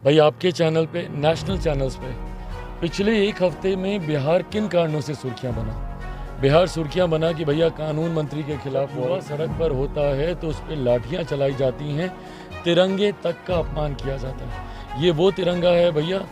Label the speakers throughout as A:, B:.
A: भाई आपके चैनल पे, नेशनल चैनल्स पे पिछले एक हफ्ते में बिहार किन कारणों से सुर्खियां बना। बिहार सुर्खियां बना कि भैया कानून मंत्री के खिलाफ युवा सड़क पर होता है तो उस पर लाठियां चलाई जाती हैं, तिरंगे तक का अपमान किया जाता है। ये वो तिरंगा है भैया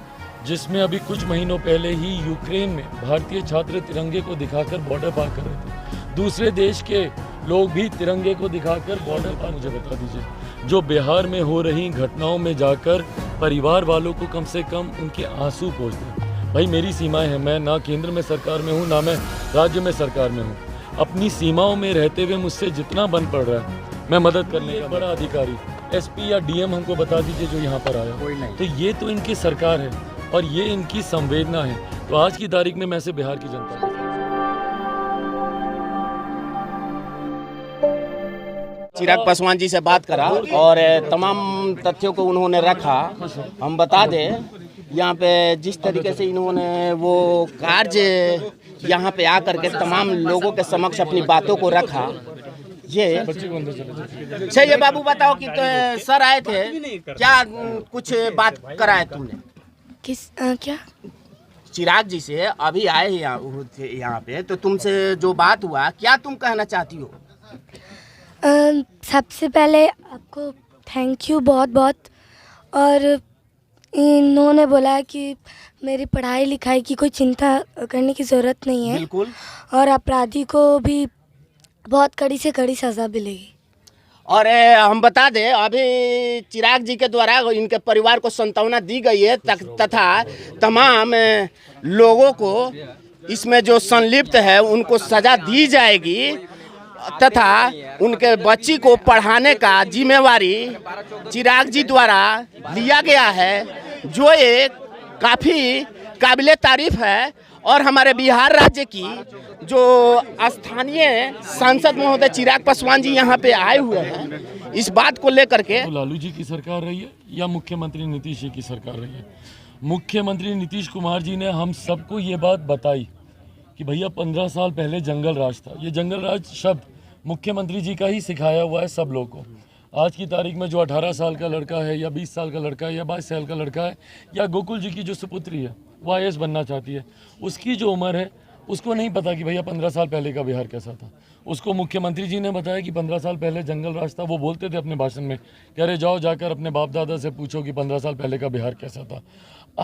A: जिसमें अभी कुछ महीनों पहले ही यूक्रेन में भारतीय छात्र तिरंगे को दिखाकर बॉर्डर पार कर रहे थे। दूसरे देश के लोग भी तिरंगे को दिखाकर बॉर्डर पार। मुझे बता दीजिए, जो बिहार में हो रही घटनाओं में जाकर परिवार वालों को कम से कम उनके आंसू पोंछ दें। भाई मेरी सीमाएं हैं, मैं ना केंद्र में सरकार में हूँ ना मैं राज्य में सरकार में हूँ। अपनी सीमाओं में रहते हुए मुझसे जितना बन पड़ रहा है मैं मदद करने का बड़ा अधिकारी एसपी या डीएम हमको बता दीजिए जो यहाँ पर आया।
B: कोई नहीं।
A: तो ये तो इनकी सरकार है और ये इनकी संवेदना है। तो आज की तारीख में मैं से बिहार की जनता
B: चिराग पासवान जी से बात करा और तमाम तथ्यों को उन्होंने रखा। हम बता दें यहाँ पे जिस तरीके से इन्होंने वो कार्य यहाँ पे आकर के तमाम लोगों के समक्ष अपनी बातों को रखा। ये चाहिए बाबू बताओ कि तो सर आए थे क्या कुछ बात कराए तुमने
C: किस क्या
B: चिराग जी से अभी आए यहाँ पे तो तुमसे जो बात हुआ क्या तुम कहना चाहती हो?
C: सबसे पहले आपको थैंक यू बहुत बहुत। और इन्होंने बोला कि मेरी पढ़ाई लिखाई की कोई चिंता करने की ज़रूरत नहीं है।
B: बिल्कुल।
C: और अपराधी को भी बहुत कड़ी से कड़ी सज़ा मिलेगी।
B: और हम बता दें अभी चिराग जी के द्वारा इनके परिवार को सांत्वना दी गई है तथा तमाम लोगों को इसमें जो संलिप्त है उनको सज़ा दी जाएगी तथा उनके बच्ची को पढ़ाने का जिम्मेवारी चिराग जी द्वारा लिया गया है, जो एक काफ़ी काबिले तारीफ है। और हमारे बिहार राज्य की जो स्थानीय सांसद महोदय चिराग पासवान जी यहाँ पे आए हुए हैं, इस बात को लेकर के
A: तो लालू जी की सरकार रही है या मुख्यमंत्री नीतीश जी की सरकार रही है। मुख्यमंत्री नीतीश कुमार जी ने हम सबको ये बात बताई कि भैया 15 साल पहले जंगल राज था। ये जंगल राज शब्द मुख्यमंत्री जी का ही सिखाया हुआ है सब लोगों को। आज की तारीख में जो 18 साल का लड़का है या 20 साल का लड़का है या 22 साल का लड़का है या गोकुल जी की जो सुपुत्री है वो IAS बनना चाहती है, उसकी जो उम्र है उसको नहीं पता कि भैया 15 साल पहले का बिहार कैसा था। उसको मुख्यमंत्री जी ने बताया कि 15 साल पहले जंगल राज था। वो बोलते थे अपने भाषण में, कह रहे जाओ जाकर अपने बाप दादा से पूछो कि 15 साल पहले का बिहार कैसा था।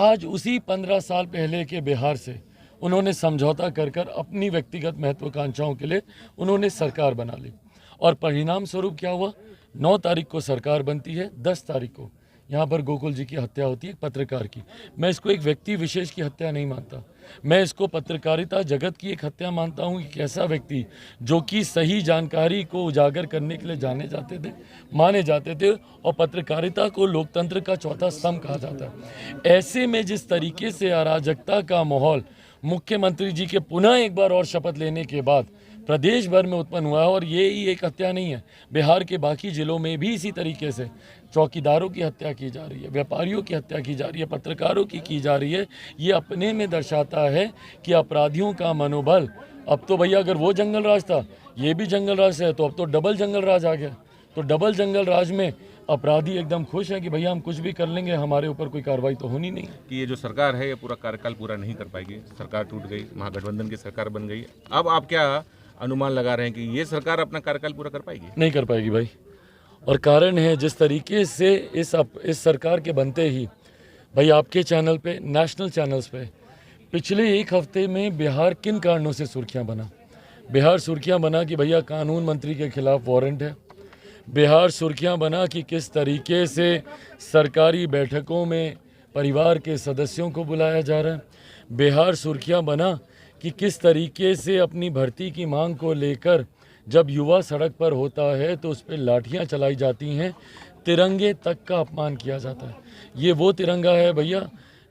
A: आज उसी 15 साल पहले के बिहार से उन्होंने समझौता कर कर अपनी व्यक्तिगत महत्वाकांक्षाओं के लिए उन्होंने सरकार बना ली। और परिणाम स्वरूप क्या हुआ, 9 तारीख को सरकार बनती है, 10 तारीख को यहाँ पर गोकुल जी की हत्या होती है, पत्रकार की। मैं इसको एक व्यक्ति विशेष की हत्या नहीं मानता, मैं इसको पत्रकारिता जगत की एक हत्या मानता हूँ। एक ऐसा व्यक्ति जो कि सही जानकारी को उजागर करने के लिए जाने जाते थे, माने जाते थे, और पत्रकारिता को लोकतंत्र का चौथा स्तंभ कहा जाता है। ऐसे में जिस तरीके से अराजकता का माहौल मुख्यमंत्री जी के पुनः एक बार और शपथ लेने के बाद प्रदेश भर में उत्पन्न हुआ है, और ये ही एक हत्या नहीं है, बिहार के बाकी जिलों में भी इसी तरीके से चौकीदारों की हत्या की जा रही है, व्यापारियों की हत्या की जा रही है, पत्रकारों की जा रही है। ये अपने में दर्शाता है कि अपराधियों का मनोबल, अब तो भैया अगर वो जंगल राज था ये भी जंगल राज है, तो अब तो डबल जंगल राज आ गया। तो डबल जंगल राज में अपराधी एकदम खुश हैं कि भैया हम कुछ भी कर लेंगे, हमारे ऊपर कोई कार्रवाई तो होनी नहीं।
D: कि ये जो सरकार है ये पूरा कार्यकाल पूरा नहीं कर पाएगी, सरकार टूट गई, महागठबंधन की सरकार बन गई। अब आप क्या अनुमान लगा रहे हैं कि ये सरकार अपना कार्यकाल पूरा कर पाएगी?
A: नहीं कर पाएगी भाई। और कारण है जिस तरीके से इस सरकार के बनते ही भाई आपके चैनल पे, नेशनल चैनल्स पे पिछले एक हफ्ते में बिहार किन कारणों से सुर्खियां बना। बिहार सुर्खियां बना कि भैया कानून मंत्री के खिलाफ वारंट है। बिहार सुर्खियां बना कि किस तरीके से सरकारी बैठकों में परिवार के सदस्यों को बुलाया जा रहा है। बिहार सुर्खियां बना कि किस तरीके से अपनी भर्ती की मांग को लेकर जब युवा सड़क पर होता है तो उस पर लाठियां चलाई जाती हैं, तिरंगे तक का अपमान किया जाता है। ये वो तिरंगा है भैया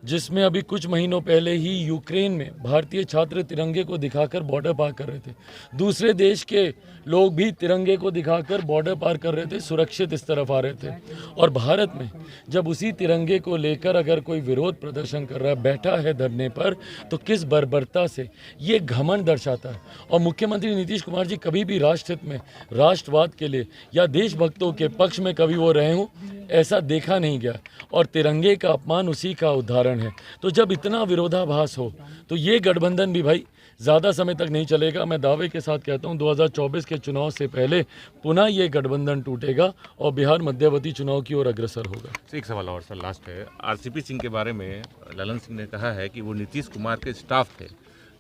A: जिसमें अभी कुछ महीनों पहले ही यूक्रेन में भारतीय छात्र तिरंगे को दिखाकर बॉर्डर पार कर रहे थे, दूसरे देश के लोग भी तिरंगे को दिखाकर बॉर्डर पार कर रहे थे, सुरक्षित इस तरफ आ रहे थे। और भारत में जब उसी तिरंगे को लेकर अगर कोई विरोध प्रदर्शन कर रहा है, बैठा है धरने पर, तो किस बर्बरता से ये घमंड दर्शाता है। और मुख्यमंत्री नीतीश कुमार जी कभी भी राष्ट्र हित में, राष्ट्रवाद के लिए या देशभक्तों के पक्ष में कभी वो रहे हों, ऐसा देखा नहीं गया। और तिरंगे का अपमान उसी का उदाहरण है। तो जब इतना विरोधाभास हो तो ये गठबंधन भी भाई ज़्यादा समय तक नहीं चलेगा। मैं दावे के साथ कहता हूँ 2024 के चुनाव से पहले पुनः ये गठबंधन टूटेगा और बिहार मध्यवर्ती चुनाव की ओर अग्रसर होगा।
D: एक सवाल और सर, लास्ट है। आरसीपी सिंह के बारे में ललन सिंह ने कहा है कि वो नीतीश कुमार के स्टाफ थे,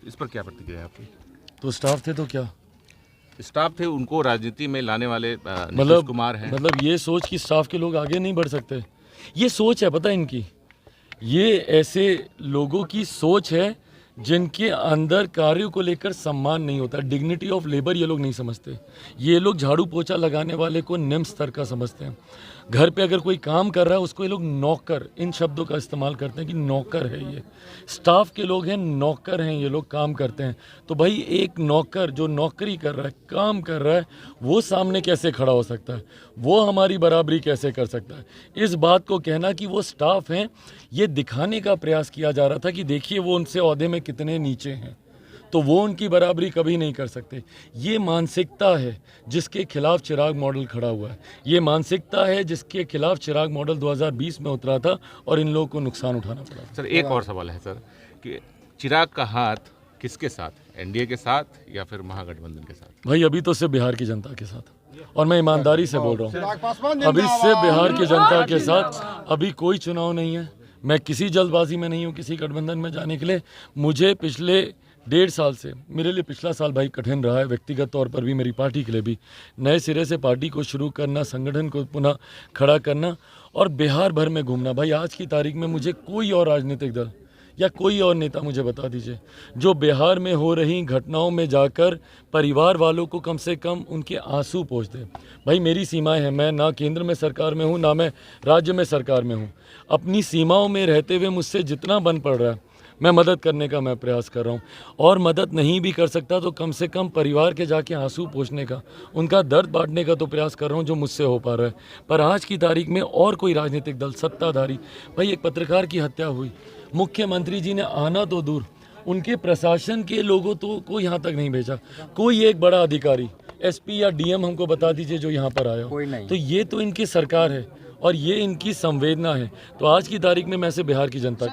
D: इस पर क्या प्रतिक्रिया है आपकी?
A: तो स्टाफ थे तो क्या
D: स्टाफ थे, उनको राजनीति में लाने वाले नीतीश कुमार हैं।
A: मतलब ये सोच कि स्टाफ के लोग आगे नहीं बढ़ सकते, ये सोच है पता है इनकी। ये ऐसे लोगों की सोच है जिनके अंदर कार्यों को लेकर सम्मान नहीं होता, डिग्निटी ऑफ लेबर ये लोग नहीं समझते। ये लोग झाड़ू पोछा लगाने वाले को निम्न स्तर का समझते हैं। घर पे अगर कोई काम कर रहा है उसको ये लोग नौकर, इन शब्दों का इस्तेमाल करते हैं कि नौकर है ये। स्टाफ के लोग हैं, नौकर हैं, ये लोग काम करते हैं। तो भाई एक नौकर जो नौकरी कर रहा है, काम कर रहा है, वो सामने कैसे खड़ा हो सकता है? वो हमारी बराबरी कैसे कर सकता है? इस बात को कहना कि वो स्टाफ हैं, ये दिखाने का प्रयास किया जा रहा था कि देखिए वो उनसे ओहदे में कितने नीचे हैं, तो वो उनकी बराबरी कभी नहीं कर सकते। ये मानसिकता है जिसके खिलाफ चिराग मॉडल खड़ा हुआ है। ये मानसिकता है जिसके खिलाफ चिराग मॉडल 2020 में उतरा था और इन लोगों को नुकसान उठाना पड़ा।
D: सर एक और सवाल है सर कि चिराग का हाथ किसके साथ, एनडीए के साथ या फिर महागठबंधन के साथ?
A: भाई अभी तो सिर्फ बिहार की जनता के साथ, और मैं ईमानदारी से बोल रहा हूँ, अभी सिर्फ बिहार की जनता के साथ। अभी कोई चुनाव नहीं है, मैं किसी जल्दबाजी में नहीं हूँ किसी गठबंधन में जाने के लिए। मुझे पिछले 1.5 साल से, मेरे लिए पिछला साल भाई कठिन रहा है, व्यक्तिगत तौर पर भी, मेरी पार्टी के लिए भी। नए सिरे से पार्टी को शुरू करना, संगठन को पुनः खड़ा करना और बिहार भर में घूमना। भाई आज की तारीख में मुझे कोई और राजनीतिक दल या कोई और नेता मुझे बता दीजिए जो बिहार में हो रही घटनाओं में जाकर परिवार वालों को कम से कम उनके आंसू पोंछ दे। भाई मेरी सीमाएं हैं, मैं ना केंद्र में सरकार में हूँ, ना मैं राज्य में सरकार में हूँ। अपनी सीमाओं में रहते हुए मुझसे जितना बन पड़ रहा है मैं मदद करने का मैं प्रयास कर रहा हूँ। और मदद नहीं भी कर सकता तो कम से कम परिवार के जाके आंसू पोंछने का, उनका दर्द बांटने का तो प्रयास कर रहा हूँ जो मुझसे हो पा रहा है। पर आज की तारीख में और कोई राजनीतिक दल, सत्ताधारी, भाई एक पत्रकार की हत्या हुई, मुख्यमंत्री जी ने आना तो दूर, उनके प्रशासन के लोगों को यहाँ तक नहीं भेजा। कोई एक बड़ा अधिकारी, एसपी या डीएम हमको बता दीजिए जो यहाँ पर आया हो। तो ये तो इनकी सरकार है और ये इनकी संवेदना है। तो आज की तारीख में मैं से बिहार की जनता